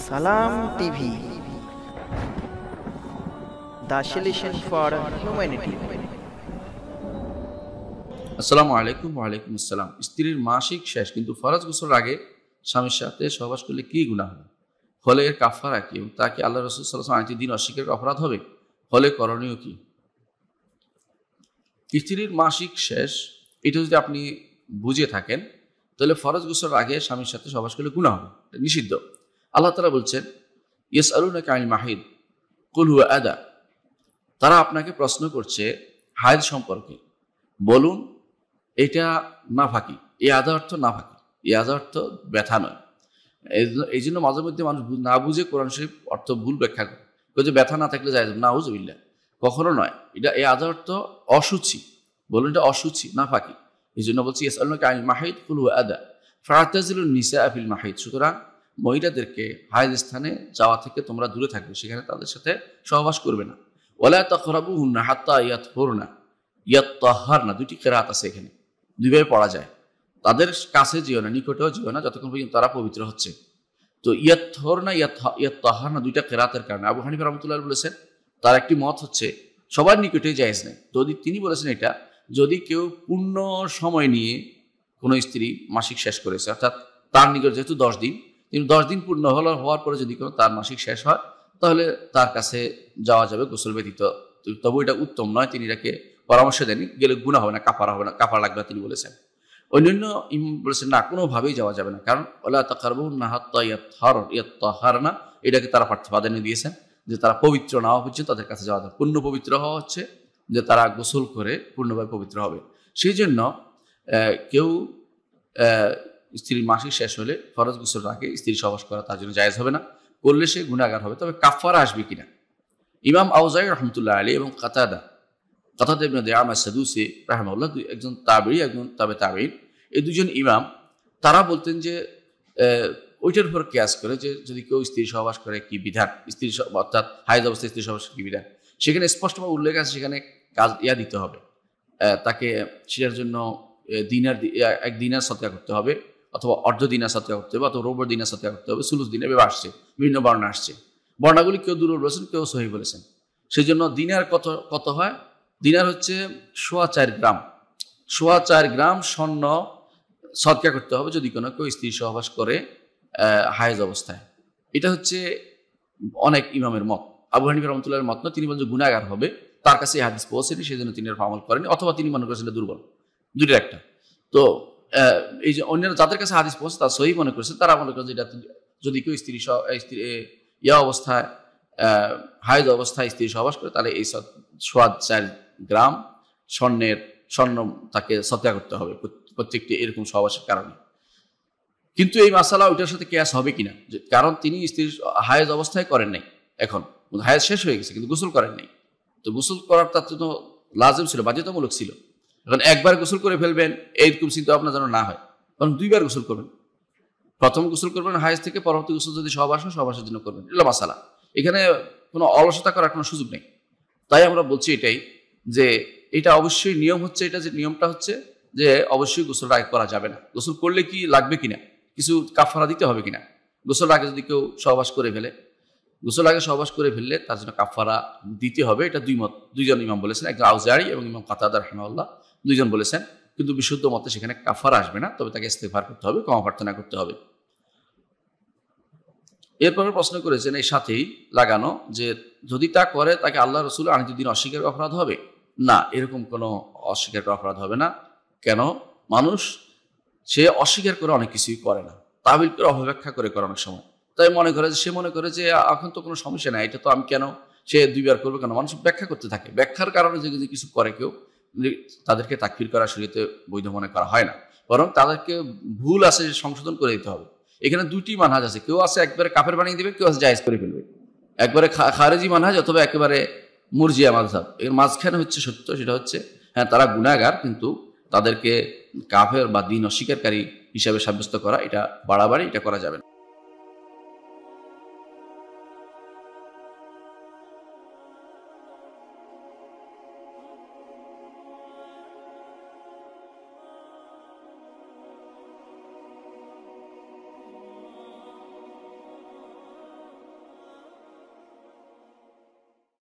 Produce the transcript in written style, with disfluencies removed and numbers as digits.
সালাম TV, the solution for humanity. আসসালামু আলাইকুম। ওয়ালাইকুম আসসালাম। স্ত্রীর মাসিক শেষ কিন্তু ফরজ গোসলের আগে স্বামীর সাথে সহবাস করলে কি গুনাহ হবে, ফলে এর কাফারা কি, এবং তা কি আল্লাহ রাসূল সাল্লাল্লাহু আলাইহি ওয়াসাল্লাম দিন অস্বীকারের অপরাধ হবে, ফলে করণীয় কি? স্ত্রীর মাসিক শেষ এটা যদি আপনি বুঝে থাকেন তাহলে ফরজ গোসলের আগে স্বামীর সাথে সহবাস করলে গুনাহ হবে, এটা নিষিদ্ধ। আল্লাহ তাআলা বলছেন, ইয়াসআলুনাকা আনিল মাহিদ কুল হুয়া আদা, তারা আপনাকে প্রশ্ন করছে হায়দ সম্পর্কে, বলুন এটা নাফাকি। এই আদা অর্থ নাফাকি, এই আদা অর্থ ব্যথা নয়। এই জন্য মাঝে মধ্যে মানুষ না বুঝে কোরআন শরীফ অর্থ ভুল ব্যাখ্যা করে, যে ব্যথা না থাকলে যায় নাউজুবিল্লাহ, কখনো নয়। এটা এই আদা অর্থ অসুচি, বলুন এটা অসুচি নাফাকি। এই জন্য বলছি ইয়াসআলুনাকা আনিল মাহিদ কুল হুয়া আদা ফাতাজিলুন নিসা ফিল মাহিদ, সুতরাং মহিলাদেরকে হায়দ স্থানে যাওয়া থেকে তোমরা দূরে থাকবে, সেখানে তাদের সাথে সহবাস করবে না। ওয়ালা তাকরাবুহুন্না হাত্তা ইয়াতহুরনা, ইয়াত্তাহারনা দুটি কিরাত আছে, এখানে দুইভাবে পড়া যায়। তাদের কাছে যেও না, নিকটেও যেও না, যতক্ষণ পর্যন্ত তারা পবিত্র হচ্ছে। তো ইয়াত্তাহারনা ইয়াত্তাহারনা দুইটা কিরাতের কারণে আবু হানিফা রাহমাতুল্লাহ বলেছেন তার একটি মত হচ্ছে সবার নিকটেই জায়েজ নেই। যদি তিনি বলেছেন এটা যদি কেউ পূর্ণ সময় নিয়ে কোনো স্ত্রী মাসিক শেষ করেছে, অর্থাৎ তার নিকট যেহেতু 10 দিন, তিনি 10 দিন পূর্ণ হওয়ার পরে যদি কোনো তার মাসিক শেষ হয় তাহলে তার কাছে যাওয়া যাবে গোসল ব্যতীত। তবু এটা উত্তম নয়, তিনি এটাকে পরামর্শ দেননি, গেলে গুনাহ হবে না, কাফারা হবে না, কাফারা লাগবে না তিনি বলেছেন। অন্যান্য ইমাম বলেছেন না, কোনোভাবেই যাওয়া যাবে না, কারণ ওয়ালা তাকরাবুহুন্না হাত্তা ইয়াত্তাহারনা এটাকে তারা প্রাধান্য দিয়েছেন যে তারা পবিত্র না হওয়া পর্যন্ত তাদের কাছে যাওয়া যাবে। পূর্ণ পবিত্র হওয়া হচ্ছে যে তারা গোসল করে পূর্ণভাবে পবিত্র হবে। সেই জন্য কেউ স্ত্রীর মাসিক শেষ হলে ফরজ গোসলের আগে স্ত্রীর সহবাস করা তার জন্য জায়েজ হবে না, করলে সে গুনাহগার হবে। তবে কাফারা আসবে কিনা, ইমাম আউজাঈ রাহমাতুল্লাহ আলাইহি এবং কাতাদা ইবনে দিআমা সাদুসি রাহিমাহুল্লাহ, একজন তাবেঈ একজন তাবেঈন, এই দুজন ইমাম তারা বলতেন যে ওইটার উপর কিয়াস করে যে যদি কেউ স্ত্রীর সহবাস করে কি বিধান, স্ত্রীর অর্থাৎ হায়েজ অবস্থায় স্ত্রীর সহবাস কি বিধান, সেখানে স্পষ্টভাবে উল্লেখ আছে সেখানে কাজ দিতে হবে, তাকে সেটার জন্য এক দিনার সদকা করতে হবে, অথবা অর্ধ দিনার সদকা করতে হবে, অথবা রুবুর দিনার সদকা করতে হবে, সুলুস দিনার এভাবে আসছে, বিভিন্ন বর্ণনা আসছে। বর্ণাগুলি কেউ দুর্বল বলেছেন, কেউ সহিহ বলেছেন। সেই জন্য দিনার কত হয়, দিনার হচ্ছে 4.25 গ্রাম, 4.25 গ্রাম স্বর্ণ সদকা করতে হবে যদি কোনো কেউ স্ত্রী সহবাস করে হায়েজ অবস্থায়। এটা হচ্ছে অনেক ইমামের মত। আবু হানিফা রাহমাতুল্লাহর মত না, তিনি বলেন যে গুনাহগার হবে, তার কাছে এই হাদিস পৌঁছেনি, সেই জন্য তিনি আমল করেনি, অথবা তিনি মনে করেছেন দুর্বল, দুইটার একটা। তো এই যে অন্যরা যাদের কাছে হাদিস পৌঁছে তারা সহিহ মনে করেছেন, তারা মনে করেন যে এটা যদি কেউ স্ত্রী অবস্থায় হায়েজ অবস্থায় স্ত্রী সহবাস করে তাহলে এই 4.25 গ্রাম স্বর্ণ তাকে সদকা করতে হবে প্রত্যেকটি এরকম সহবাসের কারণে। কিন্তু এই মাসালা ওইটার সাথে কিয়াস হবে কিনা, কারণ তিনি স্ত্রীর হায়েজ অবস্থায় করেন নাই, এখন হায়েজ শেষ হয়ে গেছে কিন্তু গোসল করেন নাই। তো গোসল করার তার জন্য লাজিম ছিল, বাধ্যতামূলক ছিল। এখন একবার গোসল করে ফেলবেন এইরকম চিন্তা আপনার যেন না হয়, কারণ 2বার গোসল করবেন। প্রথম গোসল করবেন হায়েজ থেকে, পরবর্তী গোসল যদি সহবাসের জন্য করবেন, এটা মাসালা। এখানে কোনো অলসতা করার কোনো সুযোগ নেই। তাই আমরা বলছি এটাই যে এটা অবশ্যই নিয়ম হচ্ছে, এটা যে নিয়মটা হচ্ছে যে অবশ্যই গোসল আগে করা যাবে না। গোসল করলে কি লাগবে কিনা, কিছু কাফারা দিতে হবে কিনা, গোসল আগে যদি কেউ সহবাস করে ফেলে, গোসল আগে সহবাস করে ফেললে তার জন্য কাফারা দিতে হবে। এটা দুইজন ইমাম বলেছেন, একজন আউজাঈ এবং ইমাম কাতাদা রাহিমাহুল্লাহ, দুইজন বলেছেন। কিন্তু বিশুদ্ধ মতে সেখানে কাফারা আসবে না, তবে তাকে ইস্তেগফার করতে হবে, ক্ষমা প্রার্থনা করতে হবে। এরপরে প্রশ্ন করেছেন এই সাথেই লাগানো যে যদি তা করে তাকে আল্লাহ রাসূল দিন অস্বীকার অপরাধ হবে না, এরকম কোনো অস্বীকার অপরাধ হবে না। কেন? মানুষ সে অস্বীকার করে অনেক কিছুই করে না, তাবিল করে অপব্যাখ্যা করে অনেক সময়। তাই সে মনে করে যে এখন তো কোনো সমস্যা নাই, এটা তো আমি কেন সে 2বার করবে কেন, মানুষ ব্যাখ্যা করতে থাকে। ব্যাখ্যার কারণে যে কিছু করে কেউ, তাদেরকে তাকফির করা শরীয়তে বৈধ মনে করা হয় না, বরং তাদেরকে ভুল আছে সংশোধন করে দিতে হবে। এখানে 2টি মানহাজ আছে, কেউ আছে একবারে কাফের বানিয়ে দিবে, কেউ আছে জায়েজ করে ফেলবে, একবারে খারেজি মানহাজ অথবা একেবারে মুরজিয়া মাযহাব। এর মাঝখানে হচ্ছে সত্য, সেটা হচ্ছে হ্যাঁ তারা গুনাহগার, কিন্তু তাদেরকে কাফের বা দ্বীন অস্বীকারী হিসাবে সাব্যস্ত করা এটা বাড়াবাড়ি, এটা করা যাবে না।